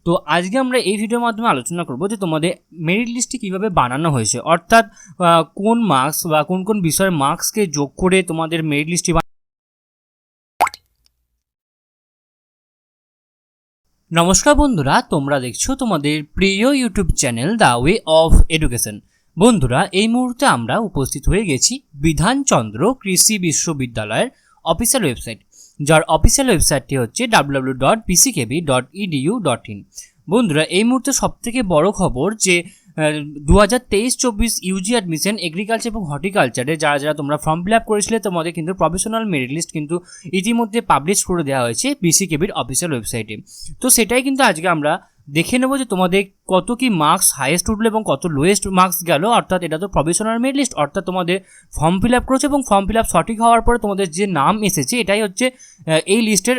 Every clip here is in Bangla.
তো আজকে আমরা এই ভিডিওর মাধ্যমে আলোচনা করব যে তোমাদের মেরিট লিস্টটি কীভাবে বানানো হয়েছে, অর্থাৎ কোন মার্কস বা কোন কোন বিষয়ের মার্কসকে যোগ করে তোমাদের মেরিট লিস্টটি। নমস্কার বন্ধুরা, তোমরা দেখছো তোমাদের প্রিয় YouTube channel the way of education. বন্ধুরা, এই মুহূর্তে আমরা উপস্থিত হয়ে গেছি বিধান চন্দ্র কৃষি বিশ্ববিদ্যালয়ের অফিসিয়াল ওয়েবসাইট, যার অফিসিয়াল ওয়েবসাইটটি হচ্ছে www.bckv.edu.in। বন্ধুরা, এই মুহূর্তে সবথেকে বড় খবর যে 2023-24 ইউজি অ্যাডমিশন এগ্রিকালচার এবং হর্টিকালচারে যারা যারা তোমরা ফর্ম ফিল আপ করেছিলে তোমাদের কিন্তু প্রফেশনাল মেরিট লিস্ট কিন্তু ইতিমধ্যে পাবলিশ করে দেওয়া হয়েছে বিসিকেভির অফিসিয়াল ওয়েবসাইটে। তো সেটাই কিন্তু আজকে আমরা দেখে নেব যে তোমাদের কত কি মার্কস হাইয়েস্ট উঠলো এবং কত লোয়েস্ট মার্কস গেল। অর্থাৎ এটা তো প্রফেশনাল মেরিট লিস্ট, অর্থাৎ তোমাদের ফর্ম ফিল আপ করেছে এবং ফর্ম ফিল আপ সঠিক হওয়ার পরে তোমাদের যে নাম এসেছে এটাই হচ্ছে এই লিস্টের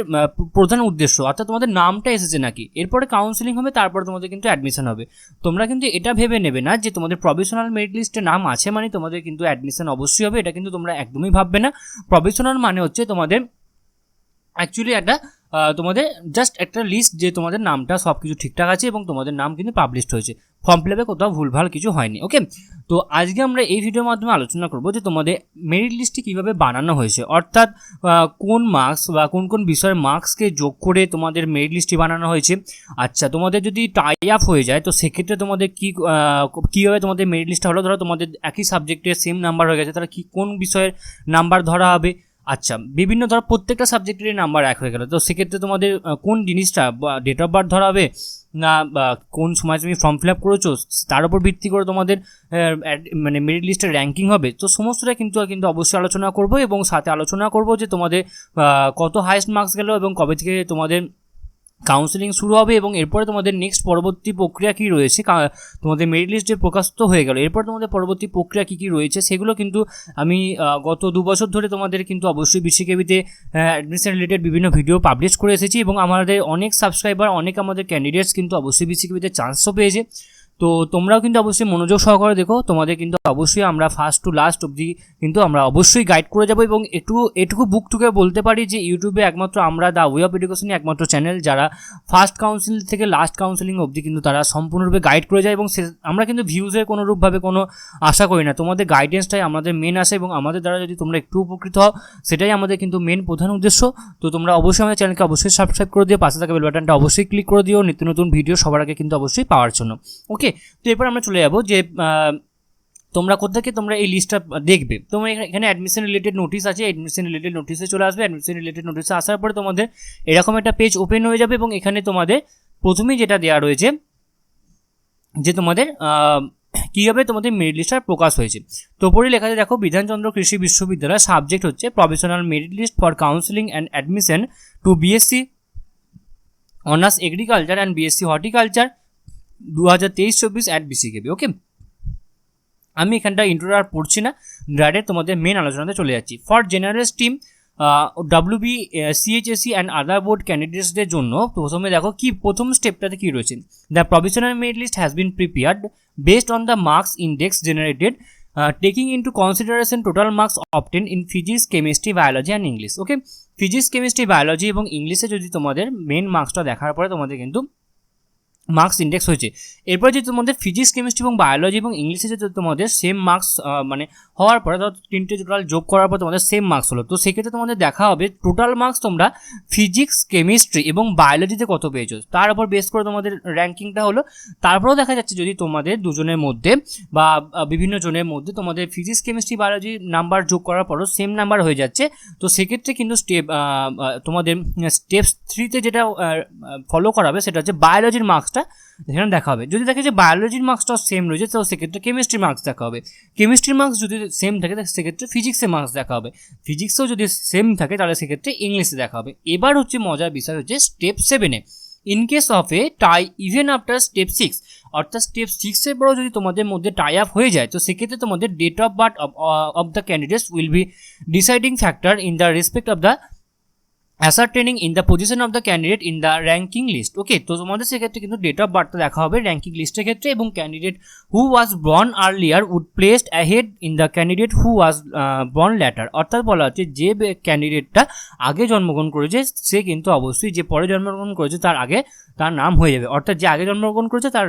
প্রধান উদ্দেশ্য, অর্থাৎ তোমাদের নামটা এসেছে নাকি। এরপরে কাউন্সিলিং হবে, তারপরে তোমাদের কিন্তু অ্যাডমিশন হবে। তোমরা কিন্তু এটা ভেবে নেবে না যে তোমাদের প্রফেশনাল মেরিট লিস্টে নাম আছে মানে তোমাদের কিন্তু অ্যাডমিশন অবশ্যই হবে, এটা কিন্তু তোমরা একদমই ভাববে না। প্রফেশনাল মানে হচ্ছে তোমাদের অ্যাকচুয়ালি একটা তোমাদের জাস্ট একটা লিস্ট যে তোমাদের নামটা সব কিছু ঠিকঠাক আছে এবং তোমাদের নাম কিন্তু পাবলিশড হয়েছে, ফর্ম ফিল আপে কোথাও ভুলভাল কিছু হয়নি। ওকে, তো আজকে আমরা এই ভিডিওর মাধ্যমে আলোচনা করব যে তোমাদের মেরিট লিস্টটি কীভাবে বানানো হয়েছে, অর্থাৎ কোন মার্কস বা কোন কোন বিষয়ের মার্কসকে যোগ করে তোমাদের মেরিট লিস্টটি বানানো হয়েছে। আচ্ছা, তোমাদের যদি টাই আপ হয়ে যায় তো সেক্ষেত্রে তোমাদের কীভাবে তোমাদের মেরিট লিস্টটা হলো। ধরো তোমাদের একই সাবজেক্টে সেম নাম্বার হয়ে গেছে, তাহলে কোন বিষয়ের নাম্বার ধরা হবে। আচ্ছা, বিভিন্ন ধরো প্রত্যেকটা সাবজেক্টেরই নাম্বার এক হয়ে গেল, তো সেক্ষেত্রে তোমাদের কোন জিনিসটা ডেট অফ বার্থ ধরা হবে না বা কোন সময় তুমি ফর্ম ফিল আপ করেছো তার উপর ভিত্তি করে তোমাদের মানে মেরিট লিস্টের র্যাঙ্কিং হবে। তো সমস্তটা কিন্তু অবশ্যই আলোচনা করব এবং সাথে আলোচনা করব যে তোমাদের কত হাইয়েস্ট মার্কস গেল এবং কবে থেকে তোমাদের কাউন্সেলিং শুরু হবে এবং এরপরে তোমাদের নেক্সট পরবর্তী প্রক্রিয়া কী রয়েছে। তোমাদের মেরিট লিস্ট যে প্রকাশিত হয়ে গেল এরপর তোমাদের পরবর্তী প্রক্রিয়া কী কী রয়েছে সেগুলো কিন্তু আমি গত 2 বছর ধরে তোমাদের কিন্তু অবশ্যই বিসিকেভিতে অ্যাডমিশন রিলেটেড বিভিন্ন ভিডিও পাবলিশ করে এসেছি এবং আমাদের অনেক সাবস্ক্রাইবার, অনেক আমাদের ক্যান্ডিডেটস কিন্তু অবশ্যই বিসিকেভিতে চান্সও পেয়েছে। তো তোমরাও কিন্তু অবশ্যই মনোযোগ সহকারে দেখো, তোমাদের কিন্তু অবশ্যই আমরা ফার্স্ট টু লাস্ট অবধি কিন্তু আমরা অবশ্যই গাইড করে যাবো। এবং এটুকু বুকটুকে বলতে পারি যে ইউটিউবে একমাত্র আমরা দ্য ওয়ে অফ এডুকেশনই একমাত্র চ্যানেল যারা ফার্স্ট কাউন্সিল থেকে লাস্ট কাউন্সিলিং অবধি কিন্তু তারা সম্পূর্ণরূপে গাইড করে যায় এবং আমরা কিন্তু ভিউজের কোনোরূপভাবে কোনো আশা করি না। তোমাদের গাইডেন্সটাই আমাদের মেন আশা এবং আমাদের দ্বারা যদি তোমরা একটু উপকৃত হও সেটাই আমাদের কিন্তু মেন প্রধান উদ্দেশ্য। তো তোমরা অবশ্যই আমাদের চ্যানেলকে অবশ্যই সাবস্ক্রাইব করে দিও, পাশে থাকা বেল বাটনটা অবশ্যই ক্লিক করে দিও নিত্য নতুন ভিডিও সবার আগে কিন্তু অবশ্যই পাওয়ার জন্য। ওকে, তো এরপর আমরা চলে যাব যে তোমরা কোথাকে তোমরা এই লিস্টটা দেখবে। তোমরা এখানে অ্যাডমিশন রিলেটেড নোটিশ আছে, অ্যাডমিশন রিলেটেড নোটিশে চলে আসবে। অ্যাডমিশন রিলেটেড নোটিশে আসার পরে তোমাদের এরকম একটা পেজ ওপেন হয়ে যাবে এবং এখানে তোমাদের প্রথমেই যেটা দেওয়া রয়েছে যে তোমাদের কীভাবে তোমাদের মেরিট লিস্টটা প্রকাশ হয়েছে। তো পরে লেখা আছে দেখো, বিধানচন্দ্র কৃষি বিশ্ববিদ্যালয়, সাবজেক্ট হচ্ছে professional merit list for counselling and admission to BSc honours agriculture and BSc horticulture 2023-24 at BCKV. Okay, আমি এখানটা ইন্ট্রো আর পড়ছি না, ডাইরেক্ট তোমাদের মেন আলোচনাতে চলে যাচ্ছি। For general stream WB CHSE and other board ক্যান্ডিডেটসদের জন্য প্রথমে দেখো কি প্রথম স্টেপটাতে কী রয়েছে। The professional merit list has been prepared based on the marks index generated taking into consideration total marks obtain in physics, chemistry, biology and English. Okay, physics, chemistry, biology এবং ইংলিশে যদি তোমাদের মেন মার্কসটা দেখার পরে তোমাদের কিন্তু মার্কস ইন্ডেক্স হয়েছে। এরপরে যদি তোমাদের ফিজিক্স, কেমিস্ট্রি এবং বায়োলজি এবং ইংলিশে যদি তোমাদের সেম মার্কস মানে হওয়ার পরে ধরো 3টে টোটাল যোগ করার পর তোমাদের সেম মার্কস হলো, তো সেক্ষেত্রে তোমাদের দেখা হবে টোটাল মার্কস তোমরা ফিজিক্স, কেমিস্ট্রি এবং বায়োলজিতে কত পেয়েছো তার উপর বেস করে তোমাদের র্যাঙ্কিংটা হলো। তারপরেও দেখা যাচ্ছে যদি তোমাদের দুজনের মধ্যে বা বিভিন্ন জনের মধ্যে তোমাদের ফিজিক্স, কেমিস্ট্রি, বায়োলজি নাম্বার যোগ করার পরও সেম নাম্বার হয়ে যাচ্ছে, তো সেক্ষেত্রে কিন্তু তোমাদের স্টেপ 3তে যেটা ফলো করাবে সেটা হচ্ছে বায়োলজির মার্কসটা এখানে দেখা হবে। যদি দেখে যে বায়োলজির মার্কসটাও সেম রয়েছে তো সেক্ষেত্রে কেমিস্ট্রির মার্কস দেখা হবে। কেমিস্ট্রির মার্কস যদি সেম থাকে সেক্ষেত্রে ফিজিক্সের মার্কস দেখা হবে। ফিজিক্সেও যদি সেম থাকে তাহলে সেক্ষেত্রে ইংলিশে দেখা হবে। এবার হচ্ছে মজার বিষয় হচ্ছে স্টেপ 7-এ in case of a tie even after step 6, অর্থাৎ স্টেপ 6-এর পরেও যদি তোমাদের মধ্যে টাই আপ হয়ে যায় তো সেক্ষেত্রে তোমাদের date of birth of the candidates will be deciding factor in the respect of the ascertaining in the position of the candidate in the ranking list. Okay, তো তোমাদের সেক্ষেত্রে কিন্তু ডেট অফ বার্থটা দেখা হবে র্যাঙ্কিং লিস্টের ক্ষেত্রে, এবং candidate who was born earlier would placed ahead in the candidate who was born later. অর্থাৎ বলা হচ্ছে যে ক্যান্ডিডেটটা আগে জন্মগ্রহণ করেছে সে কিন্তু অবশ্যই যে পরে জন্মগ্রহণ করেছে তার আগে তার নাম হয়ে যাবে, অর্থাৎ যে আগে জন্মগ্রহণ করেছে তার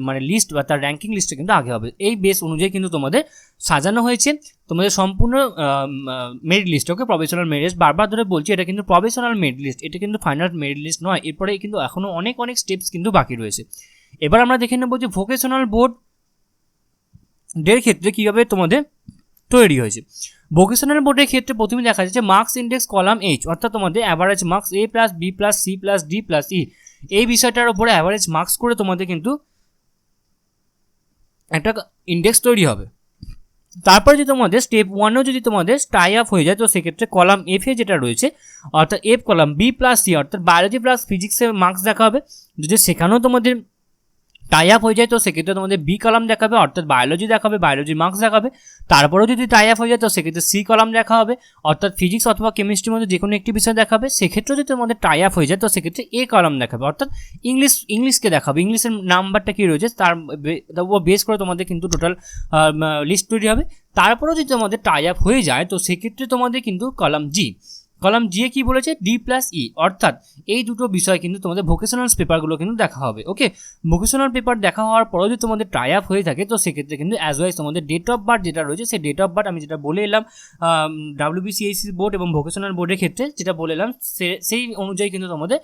মানে লিস্ট বা তার র্যাঙ্কিং লিস্টে কিন্তু আগে হবে। এই বেস অনুযায়ী কিন্তু তোমাদের সাজানো হয়েছে তোমাদের সম্পূর্ণ মেরিট লিস্ট। ওকে, প্রফেশনাল মেরিট লিস্ট, বারবার ধরে বলছি এটা কিন্তু প্রফেশনাল মেরিট লিস্ট, এটা কিন্তু ফাইনাল মেরিট লিস্ট নয়। এরপরে কিন্তু এখনও অনেক অনেক স্টেপস কিন্তু বাকি রয়েছে। এবার আমরা দেখে নেব যে ভোকেশনাল বোর্ডের ক্ষেত্রে কীভাবে তোমাদের তৈরি হয়েছে। ভোকেশনাল বোর্ডের ক্ষেত্রে প্রথমে দেখা যাচ্ছে মার্কস ইন্ডেক্স কলাম এইচ, অর্থাৎ তোমাদের average marks A plus B plus C plus D plus E, এই বিষয়টার উপরে অ্যাভারেজ মার্কস করে তোমাদের কিন্তু একটা ইন্ডেক্স তৈরি হবে। তারপরে যদি তোমাদের স্টেপ 1এও যদি তোমাদের টাই আপ হয়ে যায় তো সেক্ষেত্রে কলাম এফ এ যেটা রয়েছে অর্থাৎ F column B plus C অর্থাৎ বায়োলজি প্লাস ফিজিক্সের মার্কস দেখা হবে। যদি সেখানেও তোমাদের টাই আপ হয়ে যায় তো সেক্ষেত্রে তোমাদের বি কলাম দেখাবে, অর্থাৎ বায়োলজি দেখাবে, বায়োলজি মার্কস দেখাবে। তারপরেও যদি টাই আপ হয়ে যায় তো সেক্ষেত্রে সি কলাম দেখা হবে, অর্থাৎ ফিজিক্স অথবা কেমিস্ট্রির মধ্যে যে কোনো একটি বিষয় দেখাবে। সেক্ষেত্রেও যদি তোমাদের টাই আপ হয়ে যায় তো সেক্ষেত্রে এ কলাম দেখাবে, অর্থাৎ ইংলিশকে দেখাবে, ইংলিশের নাম্বারটা কী রয়েছে তার বেস করে তোমাদের কিন্তু টোটাল লিস্ট তৈরি হবে। তারপরেও যদি তোমাদের টাই আপ হয়ে যায় তো সেক্ষেত্রে তোমাদের কিন্তু কলাম জি এ কী বলেছে D প্লাস E, অর্থাৎ এই দুটো বিষয় কিন্তু তোমাদের ভোকেশনাল পেপারগুলো কিন্তু দেখা হবে। ওকে, ভোকেশনাল পেপার দেখা হওয়ার পরেও যদি তোমাদের টাই আপ হয়ে থাকে তো সেক্ষেত্রে কিন্তু অ্যাজ ওয়াইজ তোমাদের ডেট অফ বার্থ যেটা রয়েছে সেই ডেট অফ বার্থ আমি যেটা বলে এলাম WBCSC বোর্ড এবং ভোকেশনাল বোর্ডের ক্ষেত্রে যেটা বলে এলাম সেই অনুযায়ী কিন্তু তোমাদের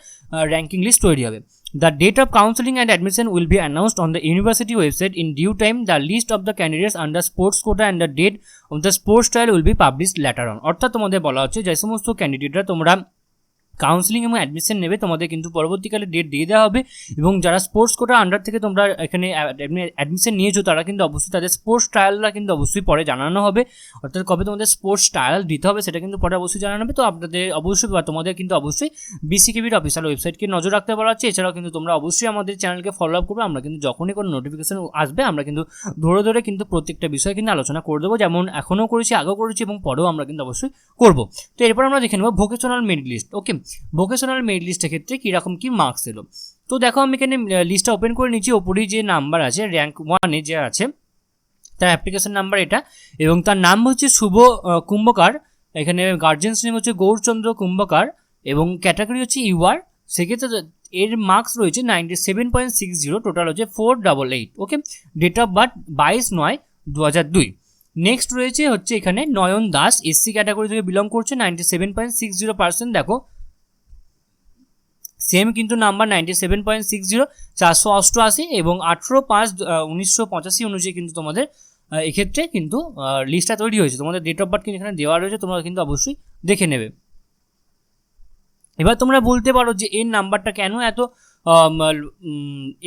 র্যাঙ্কিং লিস্ট তৈরি হবে। The date of counseling and admission will be announced on the university website in due time. The list of the candidates under sports quota and the date of the sports trial will be published later on. অর্থাৎ তোমাদের বলা হচ্ছে যে সমস্ত ক্যান্ডিডেটরা তোমরা কাউন্সিলিং এবং অ্যাডমিশন নেবে তোমাদের কিন্তু পরবর্তীকালে ডেট দিয়ে দেওয়া হবে, এবং যারা স্পোর্টস কোটার আন্ডার থেকে তোমরা এখানে অ্যাডমিশন নিয়েছো তারা কিন্তু অবশ্যই তাদের স্পোর্টস ট্রায়ালটা কিন্তু অবশ্যই পরে জানানো হবে, অর্থাৎ কবে তোমাদের স্পোর্টস ট্রায়াল দিতে হবে সেটা কিন্তু পরে অবশ্যই জানানো হবে। তো আপনাদের অবশ্যই বা তোমাদের কিন্তু অবশ্যই BCKVর অফিসিয়াল ওয়েবসাইটকে নজর রাখতে বলা হচ্ছে। এছাড়াও কিন্তু তোমরা অবশ্যই আমাদের চ্যানেলকে ফলো আপ করবে, আমরা কিন্তু যখনই কোনো নোটিফিকেশন আসবে আমরা কিন্তু ধরে কিন্তু প্রত্যেকটা বিষয় কিন্তু আলোচনা করে দেবো, যেমন এখনও করেছি, আগেও করেছি এবং পরেও আমরা কিন্তু অবশ্যই করবো। তো এরপর আমরা দেখে নেবো ভোকেশনাল মেরিট লিস্ট। ওকে, ভোকেশনাল মেরিট লিস্টের ক্ষেত্রে কীরকম কী মার্কস এলো। তো দেখো আমি এখানে লিস্টটা ওপেন করে নিচ্ছি। ওপরেই যে নাম্বার আছে র্যাঙ্ক 1-এ যে আছে তার অ্যাপ্লিকেশন নাম্বার এটা, এবং তার নাম হচ্ছে শুভ কুম্ভকার, এখানে গার্জেন্স নেম হচ্ছে গৌরচন্দ্র কুম্ভকার, এবং ক্যাটাগরি হচ্ছে UR। সেক্ষেত্রে এর মার্কস রয়েছে 97.60, টোটাল হচ্ছে 488। ওকে, ডেট অফ বার্থ 22/9/2002। নেক্সট রয়েছে হচ্ছে এখানে নয়ন দাস, SC ক্যাটাগরি থেকে বিলং করছে, 97.60%। দেখো সেম কিন্তু নাম্বার 97.60, 488 এবং 18/5/1985 অনুযায়ী কিন্তু তোমাদের এক্ষেত্রে কিন্তু লিস্টটা তৈরি হয়েছে। তোমাদের ডেট অফ বার্থ কিন্তু এখানে দেওয়া রয়েছে, তোমরা কিন্তু অবশ্যই দেখে নেবে। এবার তোমরা বলতে পারো যে এর নাম্বারটা কেন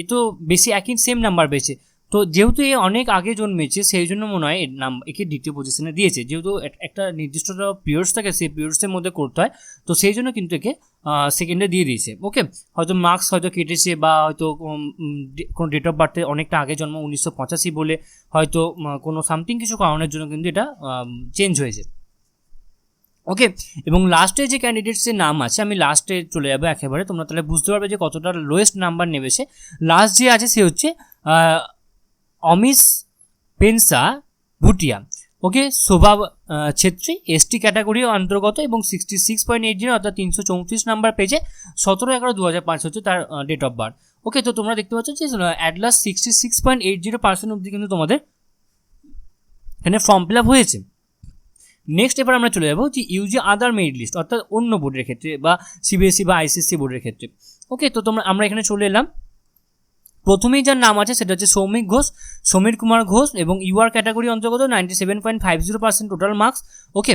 এত বেশি, একই সেম নাম্বার পেয়েছে। তো যেহেতু এ অনেক আগে জন্মেছে সেই জন্য মনে হয় একে দ্বিতীয় পজিশনে দিয়েছে, যেহেতু একটা নির্দিষ্ট পিরিয়ডস থাকে সেই পিরিয়ডসের মধ্যে করতে হয়, তো সেই জন্য কিন্তু একে সেকেন্ডে দিয়ে দিয়েছে। ওকে, হয়তো মার্কস হয়তো কেটেছে বা হয়তো কোনো ডেট অফ বার্থে অনেকটা আগে জন্ম 1985 বলে হয়তো কোনো সামথিং কিছু কারণের জন্য কিন্তু এটা চেঞ্জ হয়েছে। ওকে, এবং লাস্টে যে ক্যান্ডিডেটসের নাম আছে আমি লাস্টে চলে যাবো একেবারে, তোমরা তাহলে বুঝতে পারবে যে কতটা লোয়েস্ট নাম্বার নেবে সে। লাস্ট যে আছে সে হচ্ছে অমিশ পেনসা ভুটিয়া। ওকে, শোভা ছেত্রী, ST ক্যাটাগরির অন্তর্গত এবং 66.80 অর্থাৎ 334 নাম্বার পেয়েছে, 17/11/2005 হচ্ছে তার ডেট অফ বার্থ। ওকে, তো তোমরা দেখতে পাচ্ছ যে অ্যাট লাস্ট 66.80% অবধি কিন্তু তোমাদের এখানে ফর্ম ফিল আপ হয়েছে। নেক্সট এবার আমরা চলে যাবো যে UG আদার মেরিট লিস্ট, অর্থাৎ অন্য বোর্ডের ক্ষেত্রে বা CBSE বা ICSE বোর্ডের ক্ষেত্রে। ওকে, তো আমরা এখানে চলে এলাম। প্রথমেই যার নাম আছে সেটা হচ্ছে সৌমিক ঘোষ, সমীর কুমার ঘোষ, এবং UR ক্যাটাগরি অন্তর্গত, 97.50% টোটাল মার্কস। ওকে,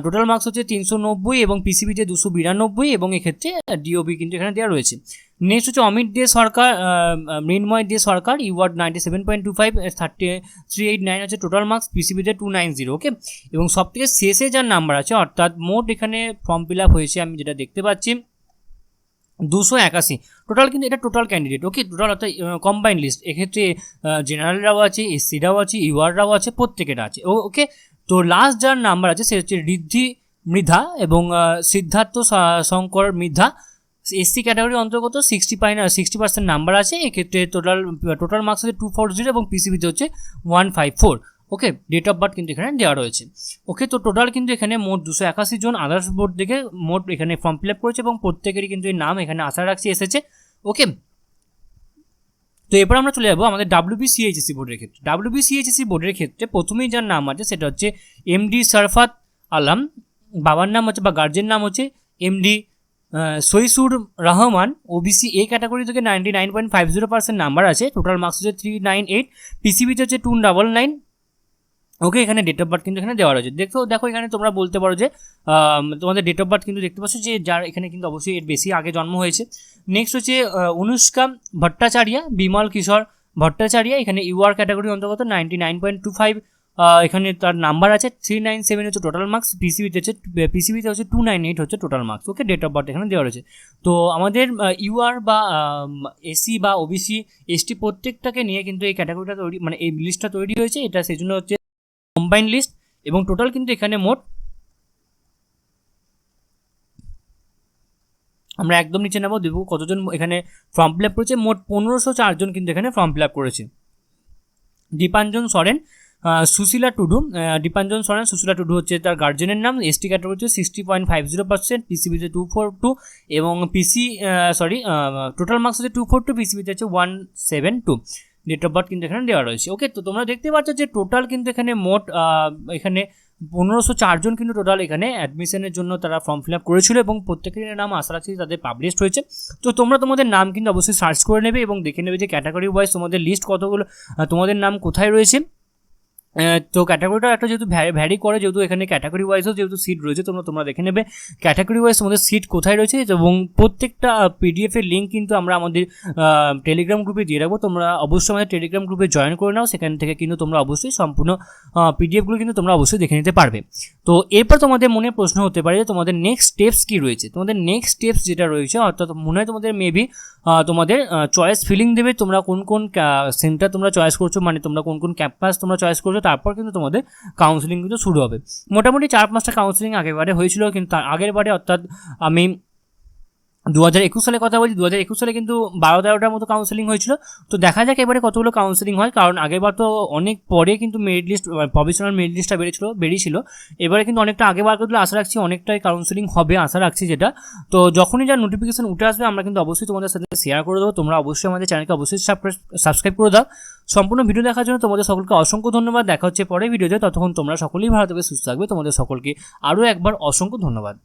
টোটাল মার্কস হচ্ছে 390 এবং PCBতে 292, এবং এক্ষেত্রে DOB কিন্তু এখানে দেওয়া রয়েছে। নেক্সট হচ্ছে অমিত দে সরকার, মৃন্ময় দে সরকার, UR 97.25, 389 হচ্ছে টোটাল মার্কস, PCBতে 290। ওকে, এবং সবথেকে শেষে যার নাম্বার আছে, অর্থাৎ মোট এখানে ফর্ম ফিল আপ হয়েছে আমি যেটা দেখতে পাচ্ছি 281 টোটাল, কিন্তু এটা টোটাল ক্যান্ডিডেট। ওকে, টোটাল অর্থাৎ কম্বাইন্ড লিস্ট, এক্ষেত্রে জেনারেলরাও আছে, SCরাও আছে, URরাও আছে, প্রত্যেকেটা আছে। ওকে, তো লাস্ট যার নাম্বার আছে সে হচ্ছে ঋদ্ধি মৃধা এবং সিদ্ধার্থ শঙ্কর মৃধা এসসি ক্যাটাগরির অন্তর্গত 60% নাম্বার আছে। এক্ষেত্রে টোটাল মার্কস হচ্ছে 240 এবং পিসিবিতে হচ্ছে 154। ওকে, ডেট অফ বার্থ কিন্তু এখানে দেওয়া রয়েছে। ওকে, তো টোটাল কিন্তু এখানে মোট 281 জন আদার্স বোর্ড থেকে মোট এখানে ফর্ম ফিল আপ করেছে এবং প্রত্যেকেরই কিন্তু এই নাম এখানে আশা রাখছি এসেছে। ওকে, তো এরপর আমরা চলে যাবো আমাদের WBCHSC বোর্ডের ক্ষেত্রে। WBCHSC বোর্ডের ক্ষেত্রে প্রথমেই যার নাম আছে সেটা হচ্ছে এমডি শরফাত আলম, বাবার নাম হচ্ছে বা গার্জেন নাম হচ্ছে MD Saisur Rahman, OBC A category থেকে 99.50% নাম্বার আছে, টোটাল মার্কস হচ্ছে 398, পিসিবিতে হচ্ছে 299। ওকে, এখানে ডেট অফ বার্থ কিন্তু এখানে দেওয়া রয়েছে। দেখো এখানে তোমরা বলতে পারো যে তোমাদের ডেট অফ বার্থ কিন্তু দেখতে পাচ্ছ যে যার এখানে কিন্তু অবশ্যই এর বেশি আগে জন্ম হয়েছে। নেক্সট হচ্ছে অনুষ্কা ভট্টাচার্য, বিমল কিশোর ভট্টাচার্য, এখানে ইউআর ক্যাটাগরি অন্তর্গত 99.25, এখানে তার নাম্বার আছে 397 হচ্ছে টোটাল মার্কস, পিসিবিতে হচ্ছে 298 হচ্ছে total marks. Okay, date of birth এখানে দেওয়া রয়েছে। তো আমাদের ইউআর বা এসসি বা ওবিসি এসটি প্রত্যেকটাকে নিয়ে কিন্তু এই ক্যাটাগরিটা তৈরি, মানে এই লিস্টটা তৈরি হয়েছে, এটা সেই জন্য হচ্ছে কম্বাইন্ড লিস্ট। এবং টোটাল কিন্তু এখানে মোট আমরা একদম নিচে নেবো, দেখব কতজন এখানে ফর্ম ফিল আপ করেছে। মোট 1504 জন কিন্তু এখানে ফর্ম ফিল আপ করেছে। দীপাঞ্জন সরেন, সুশীলা টুডু, দীপাঞ্জন সরেন সুশীলা টুডু হচ্ছে তার গার্জেনের নাম, এসটি ক্যাটাগরি হচ্ছে 60.50%, পিসিবিতে 242 এবং টোটাল মার্কস হচ্ছে 242, পিসিবিতে হচ্ছে 172। ডেট অফ বার্থ কিন্তু এখানে দেওয়া রয়েছে। ওকে, তো তোমরা দেখতে পাচ্ছ যে টোটাল কিন্তু এখানে মোট এখানে 1504 জন কিন্তু টোটাল এখানে অ্যাডমিশনের জন্য তারা ফর্ম ফিল আপ করেছিল এবং প্রত্যেকের নাম আশা রাখছি তাদের পাবলিশড হয়েছে। তো তোমরা তোমাদের নাম কিন্তু অবশ্যই সার্চ করে নেবে এবং দেখে নেবে যে ক্যাটাগরি ওয়াইজ তোমাদের লিস্ট কতগুলো, তোমাদের নাম কোথায় রয়েছে। তো ক্যাটাগরিটা একটা যেহেতু ভ্যারি করে, যেহেতু এখানে ক্যাটাগরি ওয়াইজও যেহেতু সিট রয়েছে, তোমরা দেখে নেবে ক্যাটাগরি ওয়াইজ তোমাদের সিট কোথায় রয়েছে। এবং প্রত্যেকটা পিডিএফের লিঙ্ক কিন্তু আমরা আমাদের টেলিগ্রাম গ্রুপে দিয়ে রাখবো, তোমরা অবশ্যই আমাদের টেলিগ্রাম গ্রুপে জয়েন করে নাও, সেখান থেকে কিন্তু তোমরা অবশ্যই সম্পূর্ণ পিডিএফগুলো কিন্তু তোমরা অবশ্যই দেখে নিতে পারবে। তো এরপর তোমাদের মনে প্রশ্ন হতে পারে যে তোমাদের নেক্সট স্টেপস কী রয়েছে। তোমাদের নেক্সট স্টেপস যেটা রয়েছে, অর্থাৎ মনে হয় তোমাদের মেবি তোমাদের চয়েস ফিলিং দেবে, তোমরা কোন কোন সেন্টার তোমরা চয়েস করছো, মানে তোমরা কোন কোন ক্যাম্পাস তোমরা চয়েস করছো, তারপর কিন্তু তোমাদের কাউন্সিলিং কিন্তু শুরু হবে। মোটামুটি 4-5টা কাউন্সিলিং আগেরবারে হয়েছিল, কিন্তু তার আগের বারে অর্থাৎ আমি 2021 সালে কথা বলছি, 2021 সালে কিন্তু 12-13টার মতো কাউন্সিলিং হয়েছিল। তো দেখা যাক এবারে কতগুলো কাউন্সিলিং হয়, কারণ আগেরবার তো অনেক পরে কিন্তু মেরিট লিস্ট, প্রফেশনাল মেরিট লিস্টটা বেরিয়েছিল। এবারে কিন্তু অনেকটা আগে বার করলে আশা রাখছি অনেকটাই কাউন্সিলিং হবে আশা রাখছি যেটা। তো যখনই যা নোটিফিকেশন উঠে আসবে আমরা কিন্তু অবশ্যই তোমাদের সাথে শেয়ার করে দেবো। তোমরা অবশ্যই আমাদের চ্যানেলকে অবশ্যই সাবস্ক্রাইব করে দাও। সম্পূর্ণ ভিডিও দেখার জন্য তোমাদের সকলকে অসংখ্য ধন্যবাদ। দেখা হচ্ছে পরের ভিডিওতে, ততক্ষণ তোমরা সকলেই ভালো থাকবে, সুস্থ থাকবে। তোমাদের সকলকে আরও একবার অসংখ্য ধন্যবাদ।